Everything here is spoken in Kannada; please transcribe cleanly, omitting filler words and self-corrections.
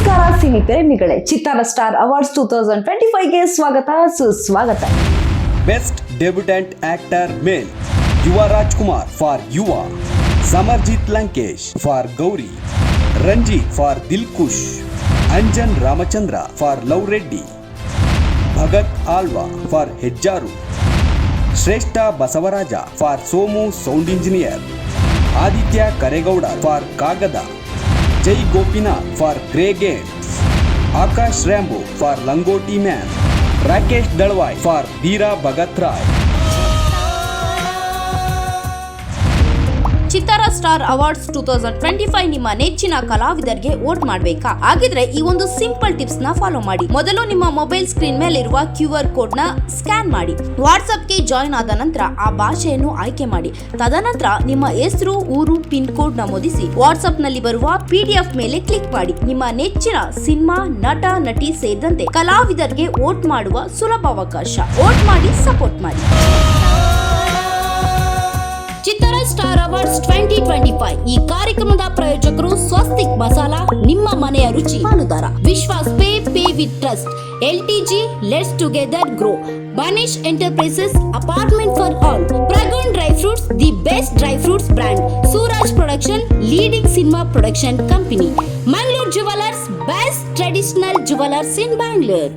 ನಮಸ್ಕಾರ ಸಿನಿ ಪ್ರೇಮಿಗಳೇ, ಚಿತ್ತಾರ ಸ್ಟಾರ್ ಅವಾರ್ಡ್ಸ್ 2025ಗೆ ಸ್ವಾಗತ ಸುಸ್ವಾಗತ. ಬೆಸ್ಟ್ ಡೆಬ್ಯೂಟೆಂಟ್ ಆಕ್ಟರ್ ಮೇಲ್ ಯುವ Rajkumar for Yuva, Samarjit Lankesh for Gowri, Ranjith for Dilkhush, Anjan Ramachandra for love Reddy, Bhagath Alva for Hejjaru, Shreshta Basavaraja for Somu sound engineer, Aditya Karegowda for Kagada, Jai Gopinath for grey games, Akash Rambo for Langoti man, Rakesh Dalavai for Veera Bhagath Roy. Chittara star awards 2025 ನಿಮ್ಮ ನೆಚ್ಚಿನ ಕಲಾವಿದರಿಗೆ ವೋಟ್ ಮಾಡಬೇಕಾ? ಹಾಗಿದ್ರೆ ಈ ಒಂದು ಸಿಂಪಲ್ ಟಿಪ್ಸ್ ನ ಫಾಲೋ ಮಾಡಿ. ಮೊದಲು ನಿಮ್ಮ ಮೊಬೈಲ್ ಸ್ಕ್ರೀನ್ ಮೇಲೆ ಇರುವ QR ಕೋಡ್ ನ ಸ್ಕ್ಯಾನ್ ಮಾಡಿ. ವಾಟ್ಸ್ಆಪ್ಗೆ ಜಾಯಿನ್ ಆದ ನಂತರ ಆ ಭಾಷೆಯನ್ನು ಆಯ್ಕೆ ಮಾಡಿ. ತದನಂತರ ನಿಮ್ಮ ಹೆಸರು, ಊರು, ಪಿನ್ ಕೋಡ್ ನಮೂದಿಸಿ ವಾಟ್ಸ್ಆಪ್ ನಲ್ಲಿ ಬರುವ PDF ಮೇಲೆ ಕ್ಲಿಕ್ ಮಾಡಿ. ನಿಮ್ಮ ನೆಚ್ಚಿನ ಸಿನಿಮಾ, ನಟ, ನಟಿ ಸೇರಿದಂತೆ ಕಲಾವಿದರಿಗೆ ವೋಟ್ ಮಾಡುವ ಸುಲಭ ಅವಕಾಶ. ವೋಟ್ ಮಾಡಿ, ಸಪೋರ್ಟ್ ಮಾಡಿ. ಚಿತ್ತಾರ ಸ್ಟಾರ್ ಅವಾರ್ಡ್ಸ್ 2025 ಈ ಕಾರ್ಯಕ್ರಮದ ಪ್ರಾಯೋಜಕರು ಸ್ವಸ್ತಿಕ್ ಮಸಾಲಾ, ನಿಮ್ಮ ಮನೆಯ ರುಚಿ ಪಾಲುದಾರ, Vishwas pay with trust, LTG let's together grow, Banish enterprises apartment for all, Pragun dry fruits the best dry fruits brand, Suraj production leading cinema production company, Mangaluru jewellers best traditional jewellers in Bangalore.